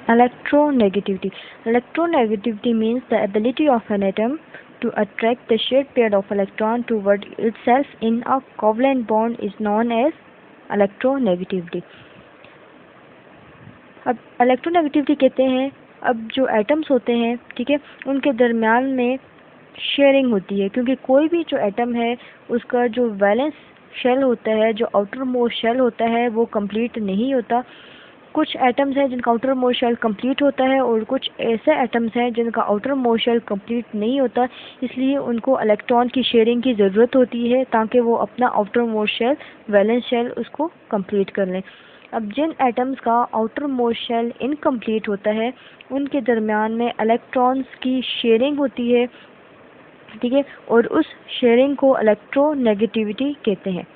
Electronegativity. Electronegativity means the ability of an atom to attract the shared pair of electron toward itself in a covalent bond is known as electronegativity. अब electronegativity कहते हैं अब जो atoms होते हैं, ठीक है, उनके दरमियान में शेयरिंग होती है, क्योंकि कोई भी जो एटम है उसका जो वैलेंस शेल होता है, जो आउटर मोस्ट शेल होता है, वो कंप्लीट नहीं होता। कुछ एटम्स हैं जिनका आउटर मोस्ट शेल कंप्लीट होता है और कुछ ऐसे एटम्स हैं जिनका आउटर मोस्ट शेल कंप्लीट नहीं होता, इसलिए उनको इलेक्ट्रॉन की शेयरिंग की ज़रूरत होती है ताकि वो अपना outermost shell, valence shell, उसको कंप्लीट कर लें। अब जिन एटम्स का आउटर मोस्ट शेल इनकम्प्लीट होता है उनके दरमियान में इलेक्ट्रॉन्स की शेयरिंग होती है, ठीक है, और उस शेयरिंग को इलेक्ट्रोनेगेटिविटी कहते हैं।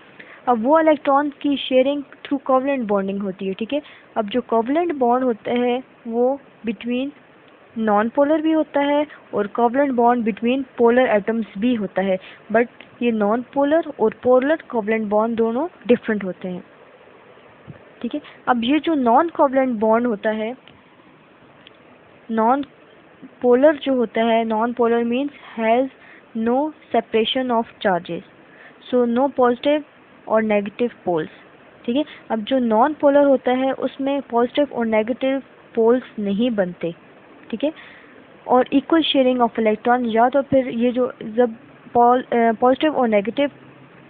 अब वो इलेक्ट्रॉन की शेयरिंग थ्रू कोवलेंट बॉन्डिंग होती है, ठीक है। अब जो कोवलेंट बॉन्ड होता है वो बिटवीन नॉन पोलर भी होता है और covalent bond between polar atoms भी होता है, बट ये नॉन पोलर और पोलर कोवलेंट बॉन्ड दोनों डिफरेंट होते हैं, ठीक है। अब ये जो नॉन कोवलेंट बॉन्ड होता है, नॉन पोलर जो होता है, non polar means has no separation of charges, so no positive और नेगेटिव पोल्स, ठीक है। अब जो नॉन पोलर होता है उसमें पॉजिटिव और नेगेटिव पोल्स नहीं बनते, ठीक है, और इक्वल शेयरिंग ऑफ इलेक्ट्रॉन, या तो फिर ये जो जब पॉजिटिव और नेगेटिव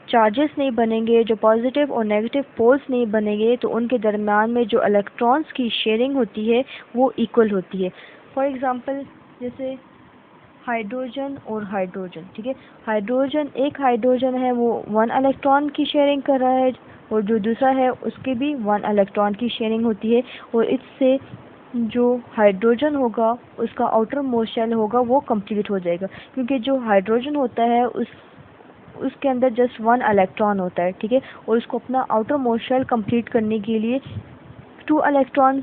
चार्जेस नहीं बनेंगे, जो पॉजिटिव और नेगेटिव पोल्स नहीं बनेंगे, तो उनके दरमियान में जो इलेक्ट्रॉन्स की शेयरिंग होती है वो इक्वल होती है। फॉर एग्ज़ाम्पल जैसे हाइड्रोजन और हाइड्रोजन, ठीक है, हाइड्रोजन, एक हाइड्रोजन है वो 1 इलेक्ट्रॉन की शेयरिंग कर रहा है और जो दूसरा है उसके भी 1 इलेक्ट्रॉन की शेयरिंग होती है, और इससे जो हाइड्रोजन होगा उसका आउटर मोस्ट शेल होगा वो कंप्लीट हो जाएगा, क्योंकि जो हाइड्रोजन होता है उसके अंदर जस्ट 1 इलेक्ट्रॉन होता है, ठीक है, और उसको अपना आउटर मोस्ट शेल कंप्लीट करने के लिए 2 इलेक्ट्रॉन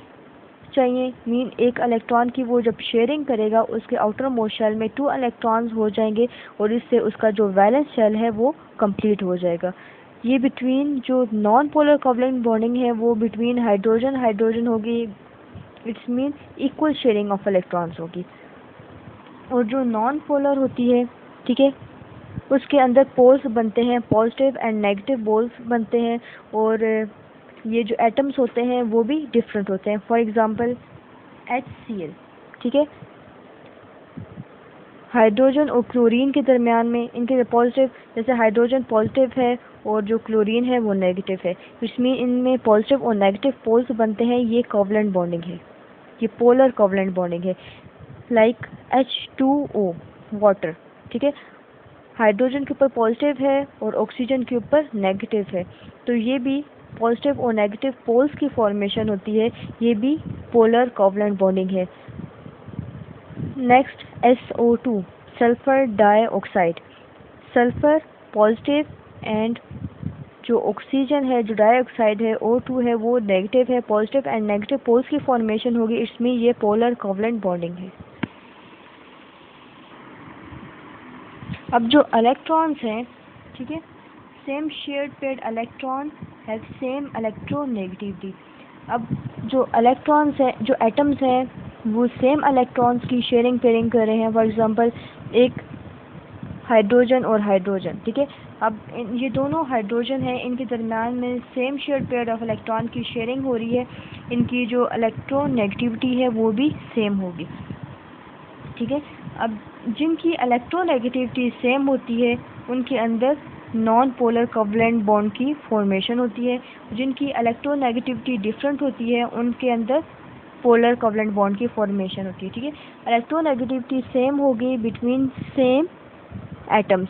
चाहिए। मीन एक इलेक्ट्रॉन की वो जब शेयरिंग करेगा उसके आउटर मोस्ट शेल में 2 इलेक्ट्रॉन्स हो जाएंगे और इससे उसका जो वैलेंस शेल है वो कंप्लीट हो जाएगा। ये बिटवीन जो नॉन पोलर कोवलेंट बॉन्डिंग है वो बिटवीन हाइड्रोजन हाइड्रोजन होगी, it's mean equal sharing of electrons होगी। और जो नॉन पोलर होती है, ठीक है, उसके अंदर पोल्स बनते हैं, पॉजिटिव एंड नेगेटिव पोल्स बनते हैं, और ये जो एटम्स होते हैं वो भी डिफरेंट होते हैं। फॉर एग्ज़ाम्पल HCl, ठीक है, हाइड्रोजन और क्लोरीन के दरमियान में इनके पॉजिटिव, जैसे हाइड्रोजन पॉजिटिव है और जो क्लोरीन है वो नेगेटिव है, इसमें इनमें पॉजिटिव और नेगेटिव पोल्स बनते हैं, ये कोवलेंट बॉन्डिंग है, ये पोलर कोवलेंट बॉन्डिंग है। लाइक H2O वाटर, ठीक है, हाइड्रोजन के ऊपर पॉजिटिव है और ऑक्सीजन के ऊपर नेगेटिव है, तो ये भी पॉजिटिव और नेगेटिव पोल्स की फॉर्मेशन होती है, ये भी पोलर कोवलेंट बॉन्डिंग है। Next SO2 sulphur dioxide, sulphur positive and जो ऑक्सीजन है, जो डाइऑक्साइड है O2 है वो नेगेटिव है, पॉजिटिव एंड नेगेटिव पोल्स की फॉर्मेशन होगी, इसमें ये पोलर कोवलेंट बॉन्डिंग है। अब जो इलेक्ट्रॉन्स हैं, ठीक है, same shared paired electron have same electronegativity. अब जो इलेक्ट्रॉन्स हैं, जो एटम्स हैं वो सेम इलेक्ट्रॉन्स की शेयरिंग पेयरिंग कर रहे हैं। फॉर एग्जांपल एक हाइड्रोजन और हाइड्रोजन, ठीक है, अब ये दोनों हाइड्रोजन हैं, इनके दरमियान में same shared pair of electron की शेयरिंग हो रही है, इनकी जो इलेक्ट्रोनेगेटिविटी है वो भी सेम होगी, ठीक है। अब जिनकी इलेक्ट्रोनेगेटिविटी सेम होती है उनके अंदर नॉन पोलर कोवलेंट बॉन्ड की फॉर्मेशन होती है, जिनकी इलेक्ट्रोनेगेटिविटी डिफरेंट होती है उनके अंदर पोलर कोवलेंट बॉन्ड की फॉर्मेशन होती है, ठीक है। इलेक्ट्रोनेगेटिविटी सेम होगी between same atoms,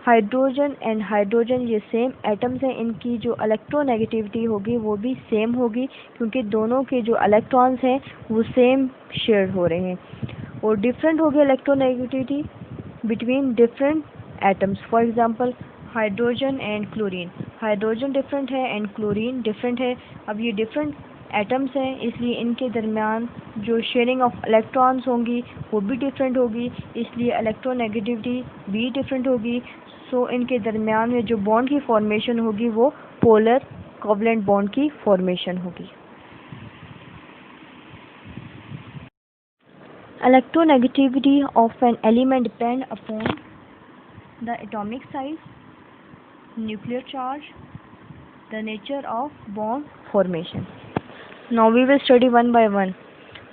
hydrogen and hydrogen ये सेम एटम्स हैं, इनकी जो इलेक्ट्रोनेगेटिविटी होगी वो भी सेम होगी, क्योंकि दोनों के जो इलेक्ट्रॉन्स हैं वो सेम शेयर हो रहे हैं। और डिफरेंट होगी electronegativity between different atoms. For example hydrogen and chlorine, hydrogen different है एंड क्लोरीन डिफरेंट है। अब ये डिफरेंट एटम्स हैं इसलिए इनके दरमियान जो शेयरिंग ऑफ इलेक्ट्रॉन्स होंगी वो भी डिफरेंट होगी, इसलिए इलेक्ट्रोनेगेटिविटी भी डिफरेंट होगी। सो इनके दरमियान में जो बॉन्ड की फॉर्मेशन होगी वो पोलर कोवलेंट बॉन्ड की फॉर्मेशन होगी। Electronegativity of an element depend upon the atomic size, nuclear charge, the nature of bond formation. Now we will study one by one.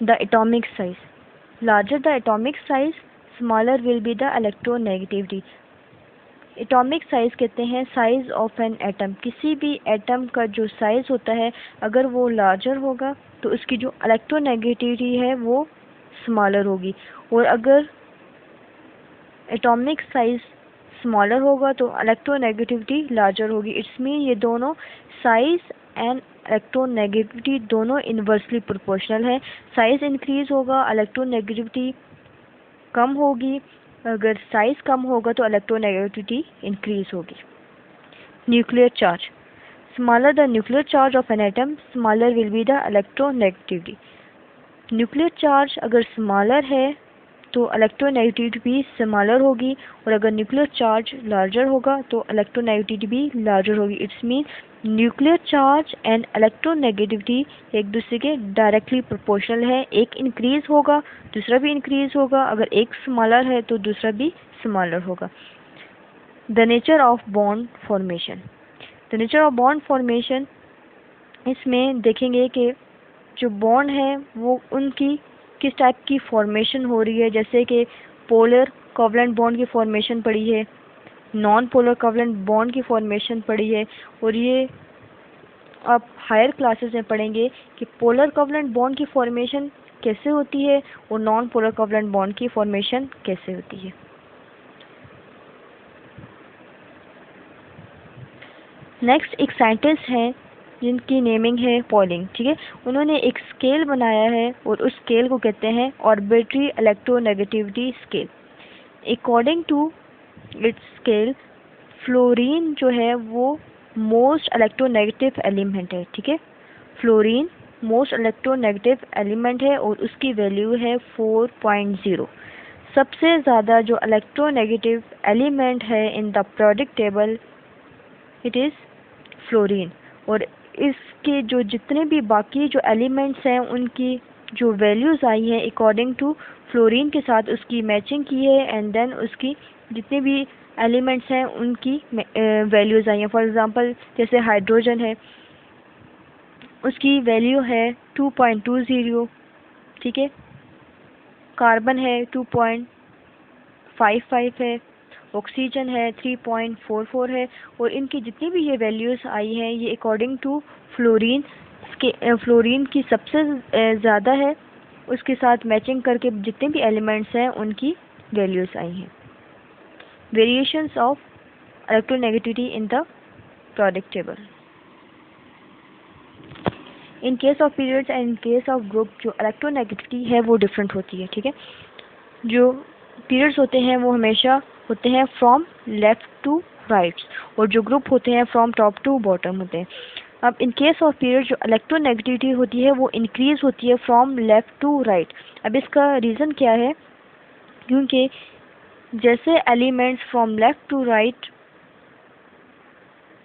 The atomic size. Larger the atomic size, smaller will be the electronegativity. Atomic size कहते हैं size of an atom. किसी भी atom का जो size होता है अगर वो लार्जर होगा तो उसकी जो इलेक्ट्रोनेगेटिविटी है वो स्मॉलर होगी, और अगर एटॉमिक साइज स्मॉलर होगा तो इलेक्ट्रोनेगेटिविटी लार्जर होगी। इट्स मीन ये दोनों साइज एंड इलेक्ट्रोनेगेटिविटी दोनों इन्वर्सली प्रोपोर्शनल है। साइज इंक्रीज होगा, इलेक्ट्रोनेगेटिविटी कम होगी, अगर साइज कम होगा तो इलेक्ट्रोनेगेटिविटी इंक्रीज होगी। Nuclear charge. Smaller the nuclear charge of an atom, smaller will be the electronegativity. Nuclear charge अगर स्मॉलर है तो इलेक्ट्रोनेगेटिविटी भी स्मॉलर होगी, और अगर न्यूक्लियर चार्ज लार्जर होगा तो इलेक्ट्रोनेगेटिविटी भी लार्जर होगी। It's mean nuclear charge and electronegativity एक दूसरे के डायरेक्टली प्रोपोर्शनल है। एक इंक्रीज होगा दूसरा भी इंक्रीज होगा, अगर एक स्मॉलर है तो दूसरा भी स्मॉलर होगा। The nature of bond formation. The nature of bond formation, इसमें देखेंगे कि जो बॉन्ड है वो उनकी किस टाइप की फॉर्मेशन हो रही है। जैसे कि पोलर कोवलेंट बॉन्ड की फॉर्मेशन पड़ी है, नॉन पोलर कोवलेंट बॉन्ड की फॉर्मेशन पड़ी है, और ये आप हायर क्लासेस में पढ़ेंगे कि पोलर कोवलेंट बॉन्ड की फॉर्मेशन कैसे होती है और नॉन पोलर कोवलेंट बॉन्ड की फॉर्मेशन कैसे होती है। नेक्स्ट एक साइंटिस्ट हैं जिनकी नेमिंग है पॉलिंग, ठीक है। उन्होंने एक स्केल बनाया है और उस स्केल को कहते हैं arbitrary electronegativity scale. According to its scale, fluorine जो है वो मोस्ट इलेक्ट्रोनेगेटिव एलिमेंट है, ठीक है। फ्लोरीन मोस्ट इलेक्ट्रोनेगेटिव एलिमेंट है और उसकी वैल्यू है 4.0। सबसे ज़्यादा जो इलेक्ट्रोनेगेटिव एलिमेंट है in the periodic table it is fluorine, और इसके जो जितने भी बाकी जो एलिमेंट्स हैं उनकी जो वैल्यूज़ आई हैं अकॉर्डिंग टू फ्लोरीन के साथ उसकी मैचिंग की है, एंड देन उसकी जितने भी एलिमेंट्स हैं उनकी वैल्यूज़ आई हैं। फॉर एग्ज़ाम्पल जैसे हाइड्रोजन है, उसकी वैल्यू है 2.20, ठीक है। कार्बन है 2.55 है, ऑक्सीजन है 3.44 है, और इनकी जितनी भी ये वैल्यूज़ आई हैं ये अकॉर्डिंग टू फ्लोरीन फ्लोरीन की सबसे ज़्यादा है, उसके साथ मैचिंग करके जितने भी एलिमेंट्स हैं उनकी वैल्यूज़ आई हैं। Variations of electronegativity in the periodic table. In case of periods and in case of group जो इलेक्ट्रोनेगेटिविटी है वो डिफरेंट होती है, ठीक है। जो पीरियड्स होते हैं वो हमेशा होते हैं फ्रॉम लेफ्ट टू राइट्स, और जो ग्रुप होते हैं फ्रॉम टॉप टू बॉटम होते हैं। अब इन केस ऑफ पीरियड जो इलेक्ट्रोनेगेटिविटी होती है वो इंक्रीज होती है फ्रॉम लेफ्ट टू राइट। अब इसका रीज़न क्या है, क्योंकि जैसे elements from left to right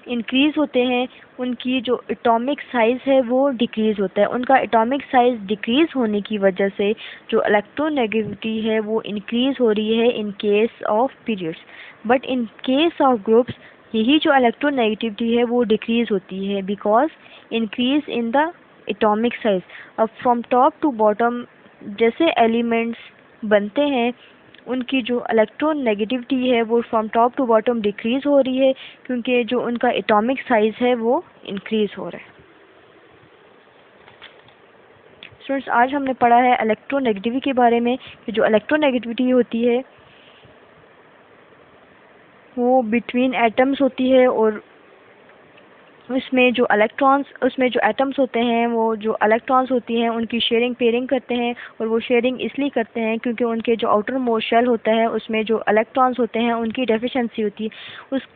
increase होते हैं उनकी जो एटॉमिक साइज़ है वो डिक्रीज़ होता है। उनका एटॉमिक साइज़ डिक्रीज़ होने की वजह से जो इलेक्ट्रोनेगेटिविटी है वो इंक्रीज़ हो रही है in case of periods, but in case of groups यही जो इलेक्ट्रोनेगेटिविटी है वो डिक्रीज़ होती है because increase in the atomic size. अब फ्रॉम टॉप टू बॉटम जैसे एलिमेंट्स बनते हैं उनकी जो इलेक्ट्रोनेगेटिविटी है वो from top to bottom decrease हो रही है, क्योंकि जो उनका एटॉमिक साइज़ है वो इंक्रीज़ हो रहा है। स्टूडेंट्स, आज हमने पढ़ा है इलेक्ट्रोनेगेटिविटी के बारे में कि जो इलेक्ट्रोनेगेटिविटी होती है वो बिटवीन एटम्स होती है, और उसमें जो एटम्स होते हैं वो जो इलेक्ट्रॉन्स होती हैं उनकी शेयरिंग पेयरिंग करते हैं, और वो शेयरिंग इसलिए करते हैं क्योंकि उनके जो आउटर मोस्ट शेल होता है उसमें जो इलेक्ट्रॉन्स होते हैं उनकी डेफिशिएंसी होती है। उस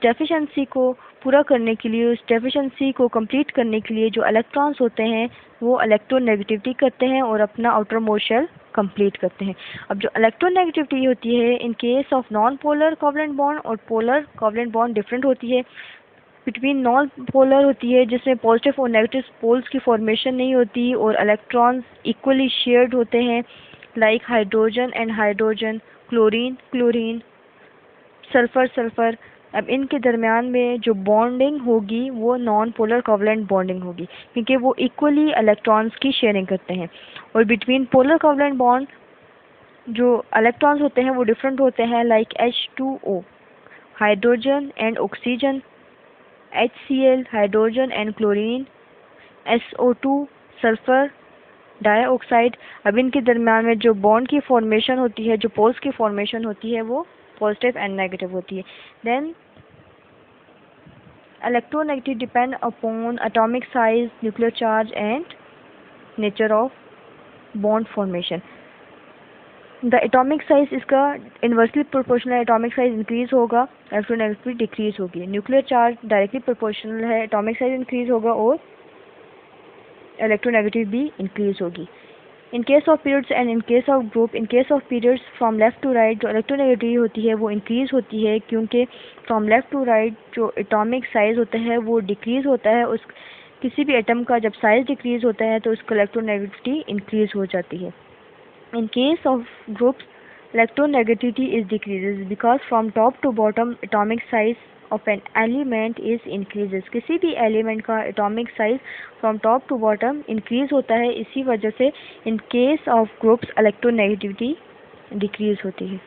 डेफिशिएंसी को पूरा करने के लिए, उस डेफिशिएंसी को कंप्लीट करने के लिए जो इलेक्ट्रॉन्स होते हैं वो इलेक्ट्रोनेगेटिविटी करते हैं और अपना आउटर मोस्ट शेल कंप्लीट करते हैं। अब जो इलेक्ट्रोनेगेटिविटी होती है in case of non polar covalent bond और पोलर कोवलेंट बॉन्ड डिफरेंट होती है। बिटवीन नॉन पोलर होती है जिसमें पॉजिटिव और नेगेटिव पोल्स की फॉर्मेशन नहीं होती और इलेक्ट्रॉन्स इक्वली शेयर्ड होते हैं, like hydrogen and hydrogen, chlorine chlorine, sulphur sulphur. अब इनके दरमियान में जो बॉन्डिंग होगी वो नॉन पोलर कोवलेंट बॉन्डिंग होगी, क्योंकि वो इक्वली इलेक्ट्रॉन्स की शेयरिंग करते हैं। और बिटवीन पोलर कोवलेंट बॉन्ड जो इलेक्ट्रॉन्स होते हैं वो डिफरेंट होते हैं, like H2O hydrogen and oxygen, HCl hydrogen and chlorine, SO2 sulphur dioxide. अब इनके दरमियान में जो बॉन्ड की फॉर्मेशन होती है, जो पोल्स की फॉर्मेशन होती है, वो पॉजिटिव एंड नेगेटिव होती है। Then electronegative depend upon atomic size, nuclear charge and nature of bond formation. The atomic size इसका इन्वर्सली प्रोपोर्शनल है, एटॉमिक साइज इंक्रीज होगा, इलेक्ट्रोनेगेटिविटी डिक्रीज होगी। न्यूक्लियर चार्ज डायरेक्टली प्रोपोर्शनल है, एटॉमिक साइज इंक्रीज होगा और electronegative भी increase होगी। In case of periods and in case of group, in case of periods from left to right जो electronegativity होती है वो इंक्रीज होती है, क्योंकि फ्रॉम लेफ्ट टू राइट जो एटॉमिक साइज होता है वो डिक्रीज होता है। उस किसी भी एटम का जब साइज डिक्रीज होता है तो उसका इलेक्ट्रोनेगेटिविटी इंक्रीज हो जाती है। In case of groups electronegativity is decreases because from top to bottom atomic size of an element is increases। किसी भी एलिमेंट का atomic size from top to bottom increase होता है, इसी वजह से in case of groups electronegativity decrease होती है।